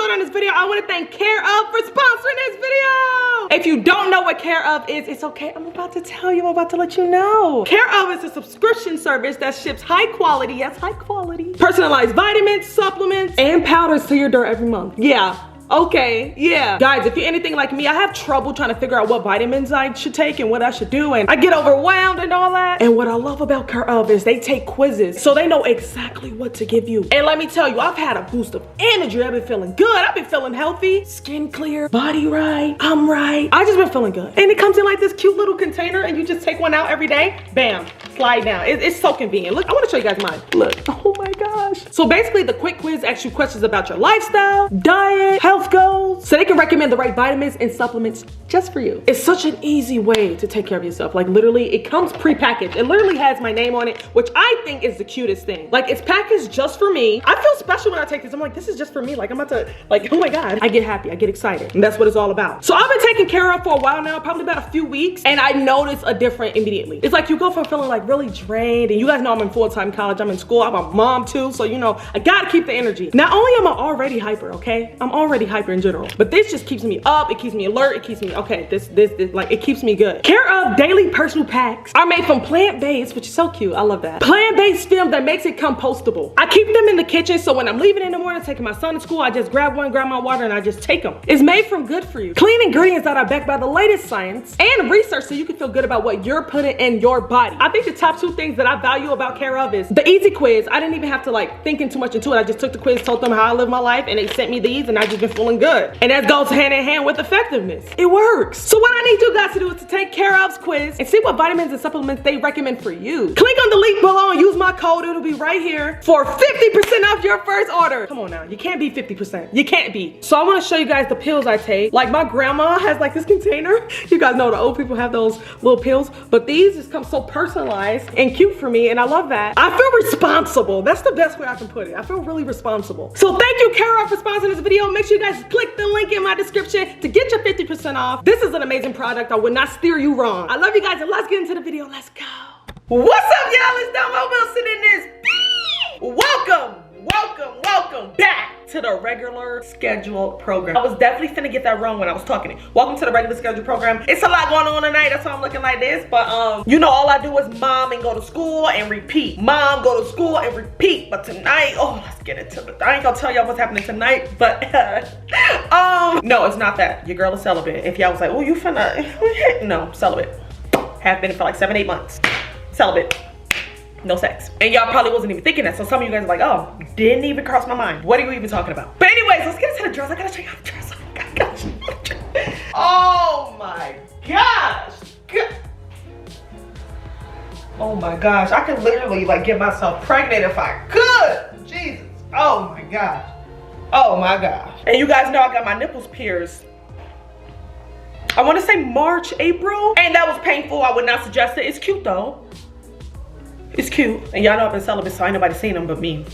started on this video, I want to thank Care Of for sponsoring this video. If you don't know what Care Of is, it's okay. I'm about to tell you. I'm about to let you know. Care Of is a subscription service that ships high quality, yes, high quality, personalized vitamins, supplements, and powders to your door every month. Yeah. Okay, yeah. Guys, if you're anything like me, I have trouble trying to figure out what vitamins I should take and what I should do, and I get overwhelmed and all that. And what I love about Care Of is they take quizzes, so they know exactly what to give you. And let me tell you, I've had a boost of energy. I've been feeling good. I've been feeling healthy, skin clear, body right, I'm right. I just been feeling good. And it comes in like this cute little container, and you just take one out every day. Bam, slide down. It's so convenient. Look, I want to show you guys mine. Look, oh my gosh. So basically, the quick quiz asks you questions about your lifestyle, diet, health goals, so they can recommend the right vitamins and supplements just for you. It's such an easy way to take care of yourself. Like literally, it comes pre-packaged. It literally has my name on it, which I think is the cutest thing. Like it's packaged just for me. I feel special when I take this. I'm like, this is just for me. Like I'm about to, like, oh my God. I get happy, I get excited. And that's what it's all about. So I've been taking Care Of for a while now, probably about a few weeks, and I notice a difference immediately. It's like you go from feeling like really drained, and you guys know I'm in full-time college, I'm in school, I'm a mom too, so you know, I gotta keep the energy. Not only am I already hyper, okay? I'm already hyper in general, but this just keeps me up, it keeps me alert, it keeps me, okay, this like, it keeps me good. Care Of daily personal packs are made from plant-based, which is so cute, I love that. Plant-based film that makes it compostable. I keep them in the kitchen, so when I'm leaving in the morning, taking my son to school, I just grab one, grab my water, and I just take them. It's made from good for you. Clean ingredients that are backed by the latest science and research, so you can feel good about what you're putting in your body. I think the top two things that I value about Care Of is the easy quiz. I didn't even have to like thinking too much into it. I just took the quiz, told them how I live my life, and they sent me these, and I just been feeling good. And that goes hand in hand with effectiveness. It works. So what I need you guys to do is to take Care Of's quiz and see what vitamins and supplements they recommend for you. Click on the link below and use my code. It'll be right here for 50% off your first order. Come on now, you can't be 50%. You can't be. So I want to show you guys the pills I take. Like my grandma has like this container. You guys know the old people have those little pills, but these just come so personalized and cute for me, and I love that. I feel responsible. That's the best way I can put it. I feel really responsible. So thank you, Care Of, for sponsoring this video. Make sure you guys click the link in my description to get your 50% off. This is an amazing product. I would not steer you wrong. I love you guys, and let's get into the video. Let's go. What's up, y'all? It's Domo Wilson in this. Welcome back to the regular scheduled program. I was definitely finna get that wrong when I was talking. Welcome to the regular scheduled program. It's a lot going on tonight. That's why I'm looking like this. But you know, all I do is mom and go to school and repeat. Mom, go to school and repeat. But tonight, oh, let's get into it. I ain't gonna tell y'all what's happening tonight, but no, it's not that. Your girl is celibate. If y'all was like, oh, you finna, no, celibate. Have been for like 7-8 months. Celibate. No sex. And y'all probably wasn't even thinking that. So some of you guys are like, oh, didn't even cross my mind. What are you even talking about? But anyways, let's get into the dress. I gotta check out the dress. Oh my gosh. Oh my gosh. I could literally like get myself pregnant if I could. Jesus. Oh my gosh. Oh my gosh. And you guys know I got my nipples pierced. I want to say March, April. And that was painful. I would not suggest it. It's cute though. It's cute, and y'all know I've been celibate, so ain't nobody seen them but me.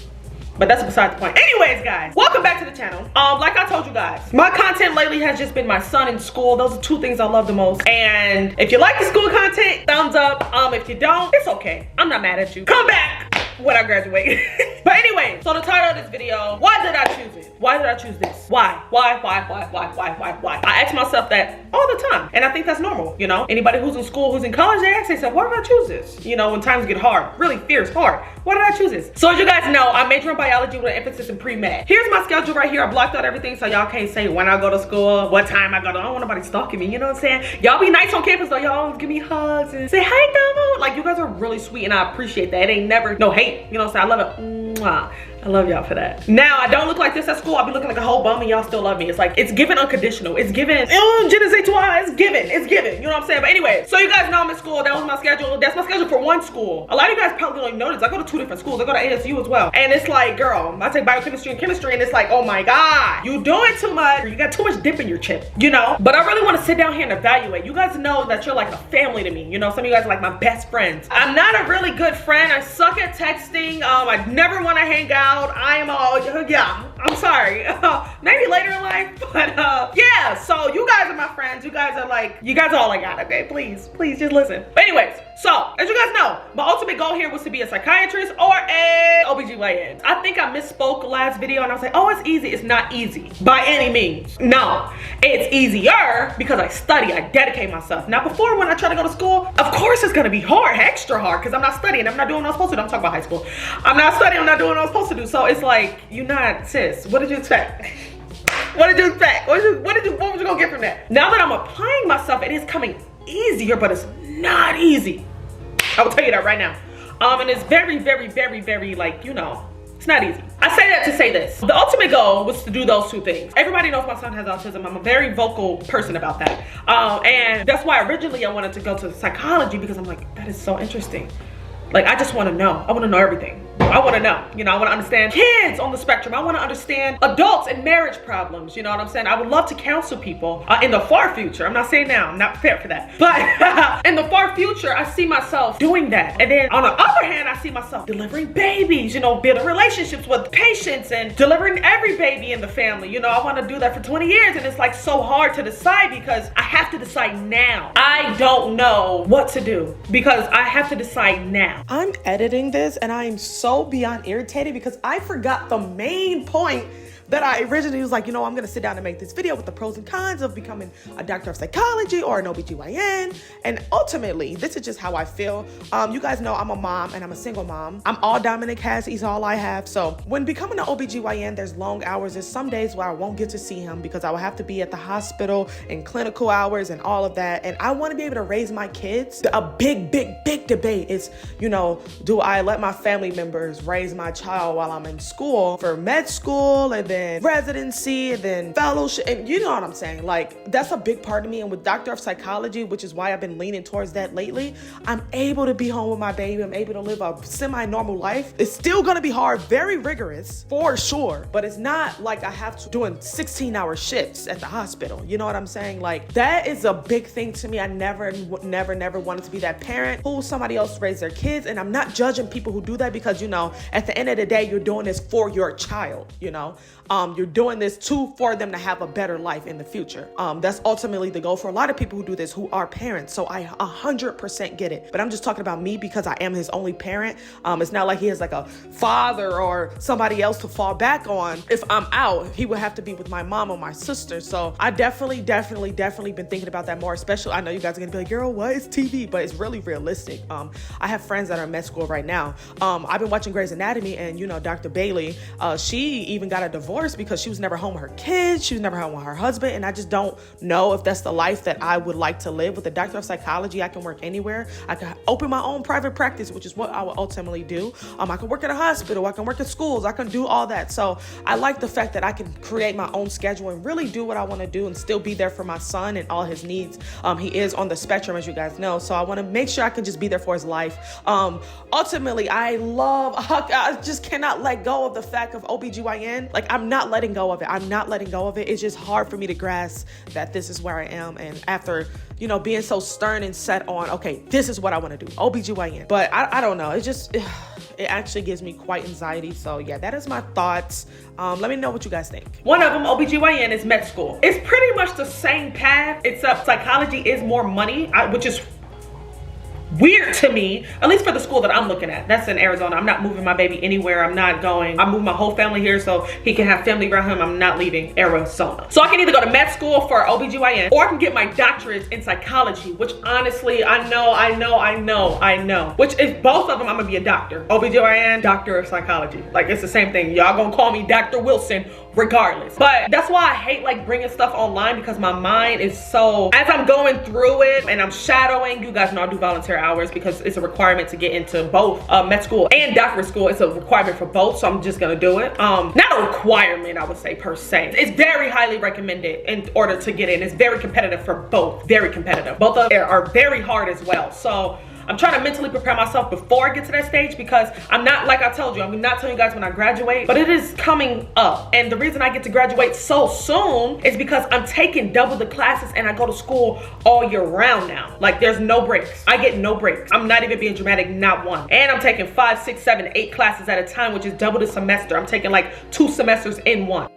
But that's beside the point. Anyways, guys, welcome back to the channel. Like I told you guys, my content lately has just been my son in school. Those are two things I love the most. And if you like the school content, thumbs up. If you don't, it's okay. I'm not mad at you. Come back when I graduate. But anyway, so the title of this video, why did I choose it? Why did I choose this? Why? Why? I ask myself that all the time, and I think that's normal, you know? Anybody who's in school, who's in college, they ask themselves, why did I choose this? You know, when times get hard, really fierce, hard. Why did I choose this? So as you guys know, I major in biology with an emphasis in pre-med. Here's my schedule right here. I blocked out everything so y'all can't say when I go to school, what time I go to, I don't want nobody stalking me, you know what I'm saying? Y'all be nice on campus though. Y'all always give me hugs and say, hey, Domo. Like, you guys are really sweet, and I appreciate that. It ain't never, no hate, you know what I'm saying? I love it. Mwah. I love y'all for that. Now, I don't look like this at school. I'll be looking like a whole bum, and y'all still love me. It's like, it's given unconditional. It's given, je ne sais toi, it's given. You know what I'm saying? But anyway, so you guys know I'm in school. That was my schedule. That's my schedule for one school. A lot of you guys probably don't even notice. I go to 2 different schools. I go to ASU as well. And it's like, girl, I take biochemistry and chemistry, and it's like, oh my God, you doing too much. You got too much dip in your chip, you know? But I really want to sit down here and evaluate. You guys know that you're like a family to me. You know, some of you guys are like my best friends. I'm not a really good friend. I suck at texting. I never want to hang out. I am all, yeah, I'm sorry. Maybe later in life, but yeah, so you guys are my friends. You guys are all I got, okay? Please just listen. But anyways, so as you guys know, my ultimate goal here was to be a psychiatrist or a OBGYN. I think I misspoke last video and I was like, oh, it's easy. It's not easy by any means. No, it's easier because I study, I dedicate myself. Now before, when I try to go to school, of course it's gonna be hard, extra hard, because I'm not studying, I'm not doing what I'm supposed to do. I'm talking about high school. I'm not studying, I'm not doing what I'm supposed to do. So it's like, you're not, sis, what did you expect? What did you expect? What was you gonna get from that? Now that I'm applying myself, it is coming easier, but it's not easy. I will tell you that right now. And it's very, very, very, very, like, you know, it's not easy. I say that to say this. The ultimate goal was to do those two things. Everybody knows my son has autism. I'm a very vocal person about that. And that's why originally I wanted to go to psychology, because I'm like, that is so interesting. Like, I just want to know. I want to know everything. I want to know, you know, I want to understand kids on the spectrum. I want to understand adults and marriage problems. You know what I'm saying? I would love to counsel people in the far future. I'm not saying now, I'm not prepared for that. But in the far future, I see myself doing that. And then on the other hand, I see myself delivering babies, you know, building relationships with patients and delivering every baby in the family. You know, I want to do that for 20 years. And it's like so hard to decide because I have to decide now. I don't know what to do because I have to decide now. I'm editing this and I'm so beyond irritated because I forgot the main point that I originally was like, you know, I'm gonna sit down and make this video with the pros and cons of becoming a doctor of psychology or an OBGYN. And ultimately, this is just how I feel. You guys know I'm a mom and I'm a single mom. I'm all Dominic has, he's all I have. So when becoming an OBGYN, there's long hours. There's some days where I won't get to see him because I will have to be at the hospital in clinical hours and all of that. And I wanna be able to raise my kids. A big debate is, you know, do I let my family members raise my child while I'm in school for med school and then residency and then fellowship, and you know what I'm saying? Like, that's a big part of me. And with Doctor of Psychology, which is why I've been leaning towards that lately, I'm able to be home with my baby. I'm able to live a semi-normal life. It's still gonna be hard, very rigorous for sure, but it's not like I have to doing 16-hour shifts at the hospital. You know what I'm saying? Like, that is a big thing to me. I never wanted to be that parent who somebody else raised their kids. And I'm not judging people who do that because, you know, at the end of the day, you're doing this for your child, you know? You're doing this for them to have a better life in the future. That's ultimately the goal for a lot of people who do this, who are parents. So I 100% get it. But I'm just talking about me because I am his only parent. It's not like he has like a father or somebody else to fall back on. If I'm out, he would have to be with my mom or my sister. So I definitely been thinking about that more. Especially, I know you guys are gonna be like, girl, what is TV? But it's really realistic. I have friends that are in med school right now. I've been watching Grey's Anatomy, and you know, Dr. Bailey, she even got a divorce because she was never home with her kids. She was never home with her husband. And I just don't know if that's the life that I would like to live. With a doctor of psychology, I can work anywhere. I can open my own private practice, which is what I will ultimately do. I can work at a hospital. I can work at schools. I can do all that. So I like the fact that I can create my own schedule and really do what I want to do and still be there for my son and all his needs. He is on the spectrum, as you guys know. So I want to make sure I can just be there for his life. Ultimately, I just cannot let go of the fact of OBGYN. Like, I'm not letting go of it. I'm not letting go of it. It's just hard for me to grasp that this is where I am. And after, you know, being so stern and set on, okay, this is what I want to do, OBGYN. But I don't know. It actually gives me quite anxiety. So yeah, that is my thoughts. Let me know what you guys think. One of them, OBGYN, is med school. It's pretty much the same path, except psychology is more money, which is weird to me, at least for the school that I'm looking at. That's in Arizona. I'm not moving my baby anywhere. I'm moving my whole family here so he can have family around him. I'm not leaving Arizona. So I can either go to med school for OBGYN or I can get my doctorate in psychology, which honestly, I know, which is both of them. I'm gonna be a doctor. OBGYN, doctor of psychology. Like, it's the same thing. Y'all gonna call me Dr. Wilson regardless. But that's why I hate like bringing stuff online, because my mind is so, as I'm going through it and I'm shadowing, you guys know I do volunteer hours because it's a requirement to get into both med school and doctorate school. It's a requirement for both, so I'm just gonna do it. Not a requirement, I would say, per se. It's very highly recommended in order to get in. It's very competitive for both, very competitive. Both of them are very hard as well. So I'm trying to mentally prepare myself before I get to that stage, because I'm not, like I told you, I'm not telling you guys when I graduate, but it is coming up. And the reason I get to graduate so soon is because I'm taking double the classes and I go to school all year round now. Like, there's no breaks. I get no breaks. I'm not even being dramatic, not one. And I'm taking 5, 6, 7, 8 classes at a time, which is double the semester. I'm taking like 2 semesters in one.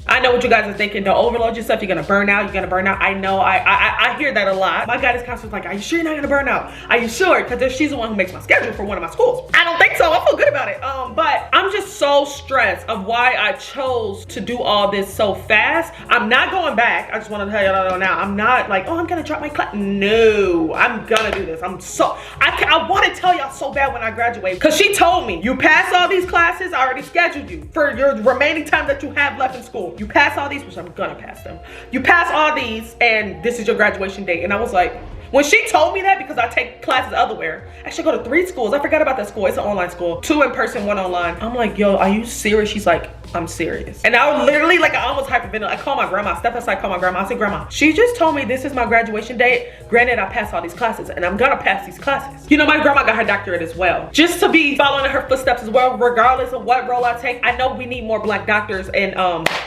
I know what you guys are thinking. Don't overload yourself. You're gonna burn out. You're gonna burn out. I know. I hear that a lot. My guidance counselor's like, "Are you sure you're not gonna burn out? Are you sure?" Because she's the one who makes my schedule for one of my schools. I don't think so. I feel good about it. But I'm just so stressed of why I chose to do all this so fast. I'm not going back. I just want to tell y'all now. I'm not like, oh, I'm gonna drop my class. No, I'm gonna do this. I want to tell y'all so bad when I graduate, because she told me, you pass all these classes. I already scheduled you for your remaining time that you have left in school. You pass all these, which I'm gonna pass them. You pass all these, and this is your graduation date. And I was like, when she told me that, because I take classes elsewhere, I should go to 3 schools. I forgot about that school. It's an online school. 2 in person, 1 online. I'm like, yo, are you serious? She's like, I'm serious. And I was literally like, I almost hyperventilated. I called my grandma. I stepped outside, called my grandma. I said, Grandma, she just told me this is my graduation date. Granted, I passed all these classes, and I'm gonna pass these classes. You know, my grandma got her doctorate as well. Just to be following in her footsteps as well, regardless of what role I take. I know we need more Black doctors in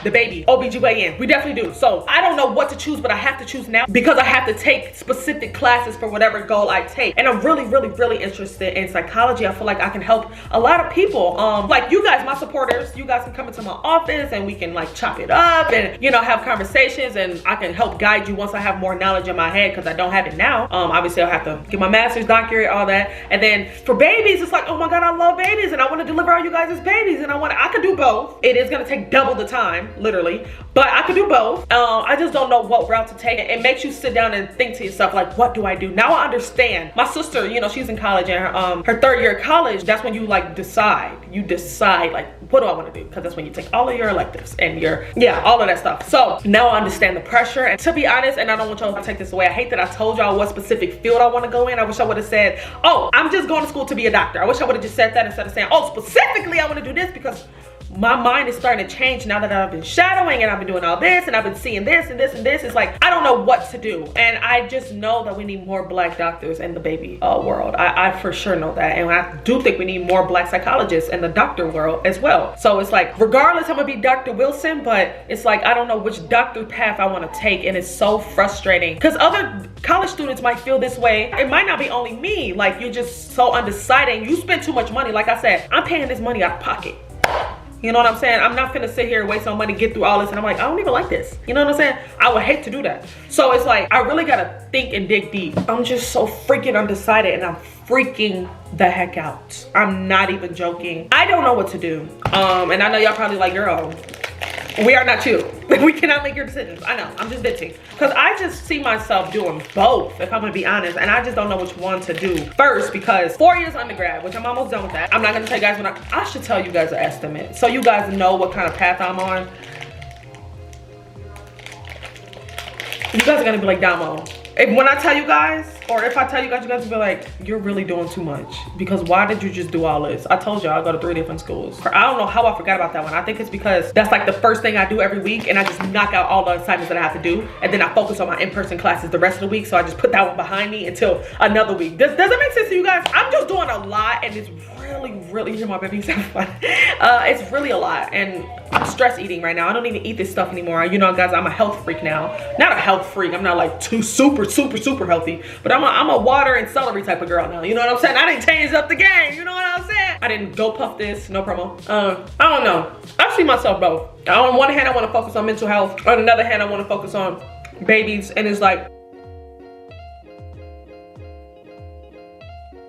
the baby, OBGYN. We definitely do. So I don't know what to choose, but I have to choose now, because I have to take specific classes for whatever goal I take. And I'm really, really, really interested in psychology. I feel like I can help a lot of people. Like you guys, my supporters, you guys can come into my office and we can like chop it up and, you know, have conversations, and I can help guide you once I have more knowledge in my head, because I don't have it now. Obviously I'll have to get my master's, doctorate, all that. And then for babies, it's like, oh my God, I love babies and I want to deliver all you guys as babies, and I can do both. It is gonna take double the time, literally, but I can do both. I just don't know what route to take. It makes you sit down and think to yourself, like, what do I do? Now I understand. My sister, you know, she's in college, and her 3rd year of college, that's when you like decide. You decide like, what do I want to do? Because that's when you take all of your electives and all of that stuff. So now I understand the pressure. And to be honest, and I don't want y'all to take this away, I hate that I told y'all what specific field I want to go in. I wish I would have said, oh, I'm just going to school to be a doctor. I wish I would have just said that instead of saying, oh, specifically I want to do this, because my mind is starting to change now that I've been shadowing and I've been doing all this and I've been seeing this and this and this. It's like, I don't know what to do. And I just know that we need more Black doctors in the baby world. I for sure know that. And I do think we need more Black psychologists in the doctor world as well. So it's like, regardless, I'm gonna be Dr. Wilson, but it's like, I don't know which doctor path I want to take. And it's so frustrating, because other college students might feel this way. It might not be only me. Like, you're just so undecided. You spend too much money. Like I said, I'm paying this money out of pocket. You know what I'm saying? I'm not finna sit here and waste my money, get through all this, and I'm like, I don't even like this. You know what I'm saying? I would hate to do that. So it's like, I really gotta think and dig deep. I'm just so freaking undecided, and I'm freaking the heck out. I'm not even joking. I don't know what to do. And I know y'all probably like, girl, we are not you. We cannot make your decisions. I know, I'm just bitching. Because I just see myself doing both, if I'm gonna be honest. And I just don't know which one to do first, because 4 years undergrad, which I'm almost done with that. I'm not gonna tell you guys when I should tell you guys an estimate, so you guys know what kind of path I'm on. You guys are gonna be like, Domo, when I tell you guys, or if I tell you guys, you guys will be like, you're really doing too much, because why did you just do all this? I told y'all I go to 3 different schools. I don't know how I forgot about that one. I think it's because that's like the first thing I do every week, and I just knock out all the assignments that I have to do, and then I focus on my in-person classes the rest of the week. So I just put that one behind me until another week. Does it make sense to you guys? I'm just doing a lot, and it's really, hear my baby's having fun. It's really a lot, and I'm stress eating right now. I don't even eat this stuff anymore. You know, guys, I'm a health freak now. Not a health freak. I'm not like too super healthy, but I'm a water and celery type of girl now. You know what I'm saying? I didn't change up the game. You know what I'm saying? I didn't go puff this. No promo. I don't know. I see myself both. On one hand, I want to focus on mental health. On another hand, I want to focus on babies. And it's like,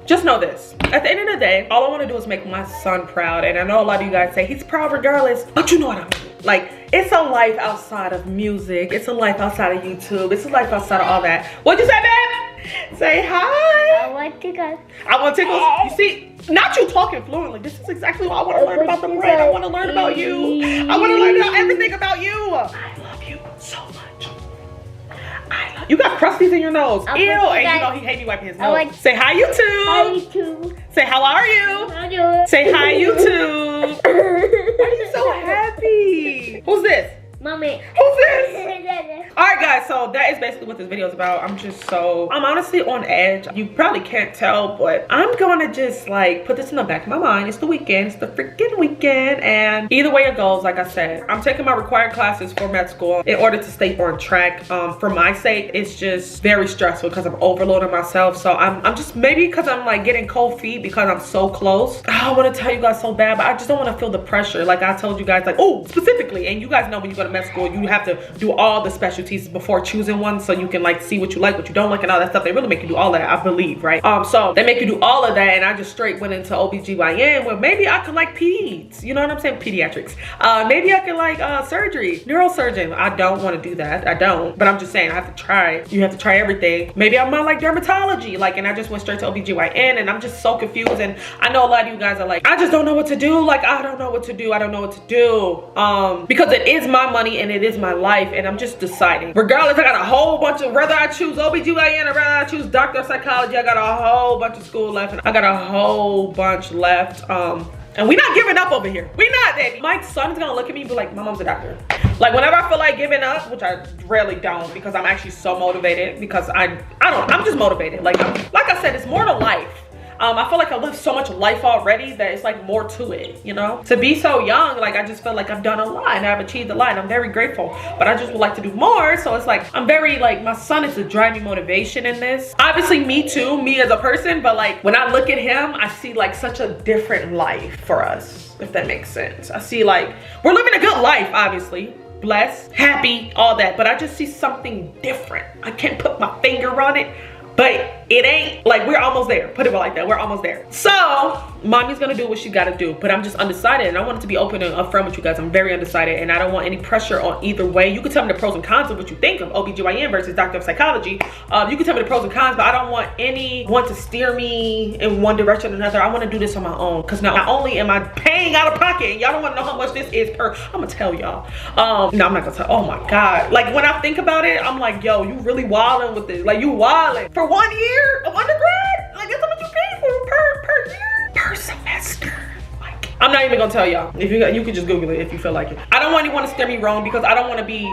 just know this. At the end of the day, all I want to do is make my son proud. And I know a lot of you guys say he's proud regardless, but you know what I mean. Like, it's a life outside of music. It's a life outside of YouTube. It's a life outside of all that. What'd you say, babe? Say hi. I want tickles. I want tickles. You see, not you talking fluently. This is exactly what I want to learn about the brand. I want to learn about you. I want to learn about everything about you. I love you so much. I love You got crusties in your nose. Ew, and you know he hate me wiping his nose. Say hi, YouTube. Hi, YouTube. Say, how are you? How you doing? Say hi, YouTube. Why are you so happy? Who's this? Mommy. Who's this? Alright guys, so that is basically what this video is about. I'm honestly on edge. You probably can't tell, but I'm gonna just like put this in the back of my mind. It's the weekend, it's the freaking weekend, and either way it goes, like I said, I'm taking my required classes for med school in order to stay on track. For my sake, it's just very stressful because I'm overloading myself. So I'm just, maybe because I'm like getting cold feet because I'm so close. I want to tell you guys so bad, but I just don't want to feel the pressure. Like I told you guys, like, oh, specifically, and you guys know when you go to med school, you have to do all the specialties before choosing one, so you can like see what you like, what you don't like, and all that stuff. They really make you do all that, I believe, right? So they make you do all of that, and I just straight went into OBGYN, where maybe I could like peds, you know what I'm saying? Pediatrics. Maybe I could like surgery, neurosurgeon. I don't want to do that. I don't, but I'm just saying I have to try. You have to try everything. Maybe I'm on like dermatology, like, and I just went straight to OBGYN, and I'm just so confused. And I know a lot of you guys are like, I just don't know what to do. Like, I don't know what to do. I don't know what to do. Because it is my money and it is my life, and I'm just deciding. Regardless, I got a whole bunch of, whether I choose OBGYN or whether I choose doctor of psychology, I got a whole bunch of school left, and I got a whole bunch left. And we not giving up over here. We not, baby. My son's gonna look at me and be like, my mom's a doctor. Like whenever I feel like giving up, which I rarely don't, because I'm actually so motivated, because I'm just motivated. Like I said, it's more to life. I feel like I lived so much life already that it's like more to it, you know? To be so young, like I just feel like I've done a lot and I've achieved a lot, and I'm very grateful, but I just would like to do more. So it's like, I'm very like, my son is the driving motivation in this. Obviously me too, me as a person, but like when I look at him, I see like such a different life for us, if that makes sense. I see like, we're living a good life, obviously. Blessed, happy, all that, but I just see something different. I can't put my finger on it, but it ain't like, we're almost there. Put it like that, we're almost there. So mommy's gonna do what she gotta do, but I'm just undecided, and I wanted to be open and upfront with you guys. I'm very undecided, and I don't want any pressure on either way. You can tell me the pros and cons of what you think of OBGYN versus doctor of psychology. You can tell me the pros and cons, but I don't want anyone to steer me in one direction or another. I want to do this on my own, because not only am I paying out of pocket, and y'all don't want to know how much this is per, I'm gonna tell y'all. No, I'm not gonna tell. Oh my god, like when I think about it, I'm like, yo, you really wilding with this. Like, you wilding for 1 year of undergrad. Like, that's how much you pay for per year, per semester. Like, I'm not even gonna tell y'all. If you could just Google it if you feel like it. I don't want anyone to steer me wrong, because I don't want to be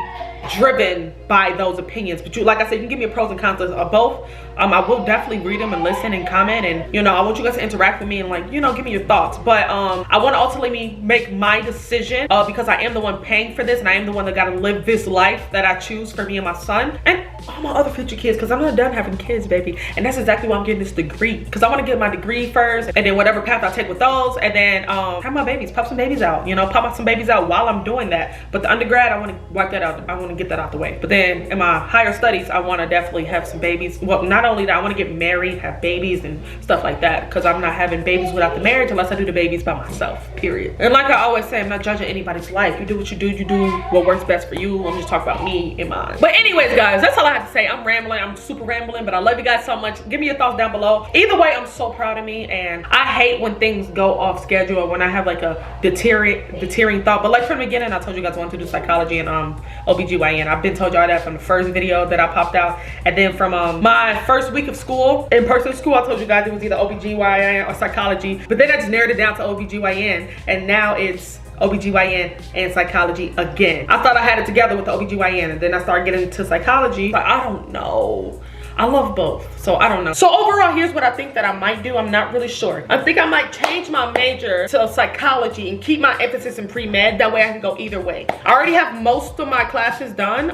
driven by those opinions. But you, like I said, you can give me a pros and cons of both. I will definitely read them and listen and comment, and you know, I want you guys to interact with me and like, you know, give me your thoughts. But I want to ultimately make my decision, because I am the one paying for this, and I am the one that got to live this life that I choose for me and my son and all my other future kids, because I'm not done having kids, baby. And that's exactly why I'm getting this degree, because I want to get my degree first, and then whatever path I take with those, and then have my babies, pop some babies out, you know, pop some babies out while I'm doing that. But the undergrad, I want to wipe that out. I want to get that out the way. But then in my higher studies, I want to definitely have some babies. Well, not only that, I want to get married, have babies and stuff like that, because I'm not having babies without the marriage unless I do the babies by myself, period. And like I always say, I'm not judging anybody's life. You do what you do what works best for you. I'm just talking about me and mine. But anyways, guys, that's all I have to say. I'm rambling, I'm super rambling, but I love you guys so much. Give me your thoughts down below. Either way, I'm so proud of me, and I hate when things go off schedule or when I have like a deterring thought. But like from the beginning, I told you guys I wanted to do psychology and OBGYN. I've been told y'all that from the first video that I popped out, and then from my first week of school, in-person school, I told you guys it was either OBGYN or psychology, but then I just narrowed it down to OBGYN, and now it's OBGYN and psychology again. I thought I had it together with the OBGYN, and then I started getting into psychology, but I don't know. I love both, so I don't know. So overall, here's what I think that I might do. I'm not really sure. I think I might change my major to psychology and keep my emphasis in pre-med. That way I can go either way. I already have most of my classes done.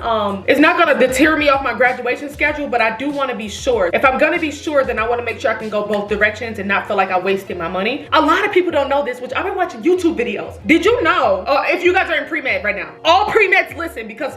It's not gonna deter me off my graduation schedule, but I do wanna be sure. If I'm gonna be sure, then I wanna make sure I can go both directions and not feel like I wasted my money. A lot of people don't know this, which I've been watching YouTube videos. Did you know, if you guys are in pre-med right now, all pre-meds listen, because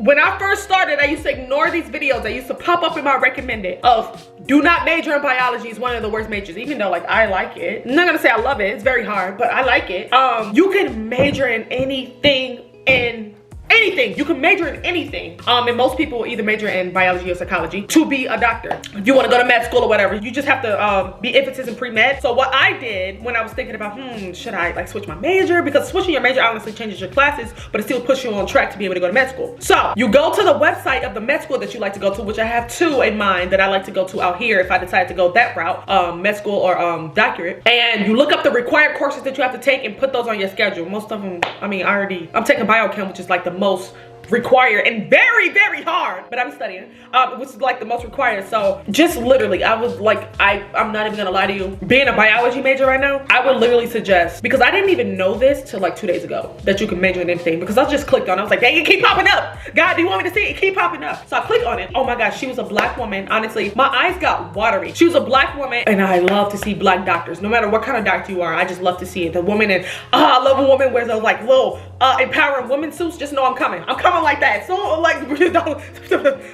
when I first started, I used to ignore these videos. I used to pop up in my recommended of do not major in biology. Is one of the worst majors, even though like I like it. I'm not gonna say I love it. It's very hard, but I like it. You can major in anything in anything. You can major in anything. And most people either major in biology or psychology to be a doctor. If you want to go to med school or whatever, you just have to be emphasis in pre-med. So what I did when I was thinking about, should I like switch my major? Because switching your major honestly changes your classes, but it still puts you on track to be able to go to med school. So you go to the website of the med school that you like to go to, which I have 2 in mind that I like to go to out here if I decide to go that route, med school or doctorate. And you look up the required courses that you have to take and put those on your schedule. Most of them, I mean, I'm taking biochem, which is like the most required and very, very hard, but I'm studying, which is like the most required. So just literally, I was like, I'm not even gonna lie to you, being a biology major right now, I would literally suggest, because I didn't even know this till like 2 days ago, that you can major in anything, because I just clicked on it. I was like, dang, it keep popping up. God, do you want me to see it? It keep popping up. So I clicked on it. Oh my gosh, she was a black woman. Honestly, my eyes got watery. She was a black woman, and I love to see black doctors. No matter what kind of doctor you are, I just love to see it. The woman, and I love a woman wears those like little empowering women suits. Just know I'm coming like that. So like,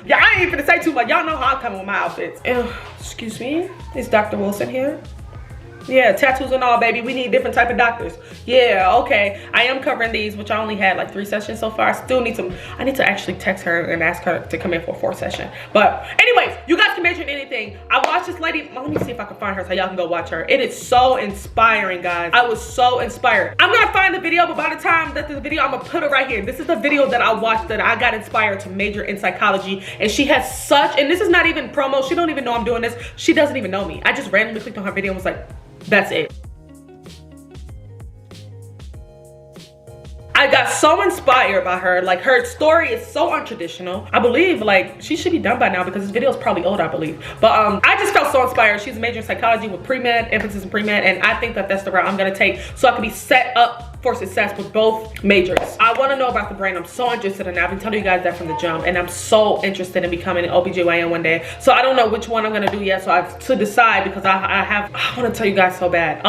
yeah, I ain't even gonna say too much. Y'all know how I'm coming with my outfits. Excuse me, is Dr. Wilson here? Yeah, tattoos and all, baby. We need different type of doctors. Yeah, okay. I am covering these, which I only had like 3 sessions so far. I still need to, I need to actually text her and ask her to come in for a 4th session. But anyways, you guys can major in anything. I watched this lady. Let me see if I can find her so y'all can go watch her. It is so inspiring, guys. I was so inspired. I'm gonna find the video, but by the time that the video, I'm gonna put it right here. This is the video that I watched that I got inspired to major in psychology. And she has such, and this is not even promo. She don't even know I'm doing this. She doesn't even know me. I just randomly clicked on her video and was like, that's it. I got so inspired by her. Like, her story is so untraditional. I believe like she should be done by now because this video is probably old, I believe. But I just felt so inspired. She's a major in psychology with pre-med, emphasis in pre-med, and I think that that's the route I'm gonna take so I can be set up for success with both majors. I want to know about the brain. I'm so interested in it. I've been telling you guys that from the jump, and I'm so interested in becoming an OBGYN one day. So I don't know which one I'm gonna do yet, so I have to decide because I want to tell you guys so bad.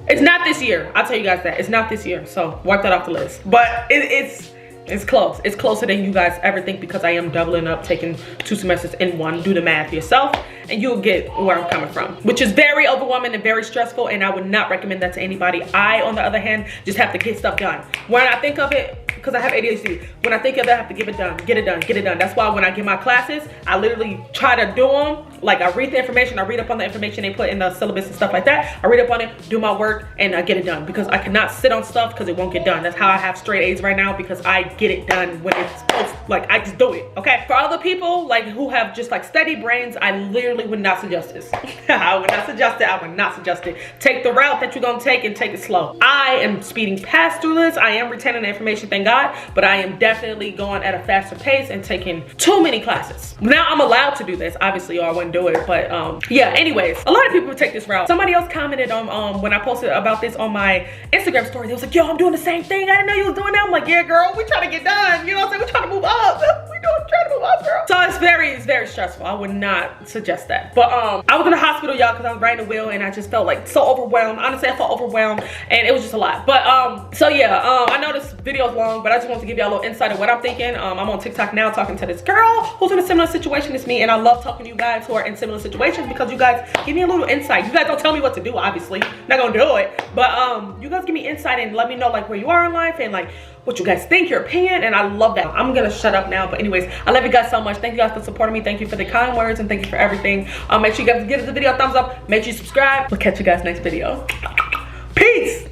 It's not this year. I'll tell you guys that. It's not this year. So wipe that off the list. But it's close. It's closer than you guys ever think because I am doubling up, taking 2 semesters in one. Do the math yourself and you'll get where I'm coming from, which is very overwhelming and very stressful, and I would not recommend that to anybody. I, on the other hand, just have to get stuff done. When I think of it, because I have ADHD, when I think of it, I have to get it done, get it done, get it done. That's why when I get my classes, I literally try to do them. Like, I read the information, I read up on the information they put in the syllabus and stuff like that. I read up on it, do my work, and I get it done because I cannot sit on stuff because it won't get done. That's how I have straight A's right now, because I get it done when it's supposed to. Like, I just do it, okay? For other people, like, who have just like steady brains, I literally would not suggest this. I would not suggest it. I would not suggest it. Take the route that you're gonna take and take it slow. I am speeding past through this. I am retaining the information, thank God, but I am definitely going at a faster pace and taking too many classes. Now I'm allowed to do this, obviously, or I wouldn't do it, but yeah, anyways, a lot of people take this route. Somebody else commented on when I posted about this on my Instagram story. They was like, yo, I'm doing the same thing. I didn't know you was doing that. I'm like, yeah, girl, we trying to get done. You know what I'm saying? We trying to move up. Trying to move up, girl. So it's very stressful. I would not suggest that. But I was in the hospital, y'all, because I was riding the wheel and I just felt like so overwhelmed. Honestly, I felt overwhelmed and it was just a lot. But so yeah, I know this video is long, but I just wanted to give y'all a little insight of what I'm thinking. I'm on TikTok now talking to this girl who's in a similar situation as me, and I love talking to you guys who are in similar situations because you guys give me a little insight. You guys don't tell me what to do, obviously. Not gonna do it, but you guys give me insight and let me know like where you are in life and like what you guys think, your opinion, and I love that. I'm gonna shut up now, but anyways, I love you guys so much. Thank you guys for supporting me. Thank you for the kind words and thank you for everything. Make sure you guys give the video a thumbs up. Make sure you subscribe. We'll catch you guys next video. Peace.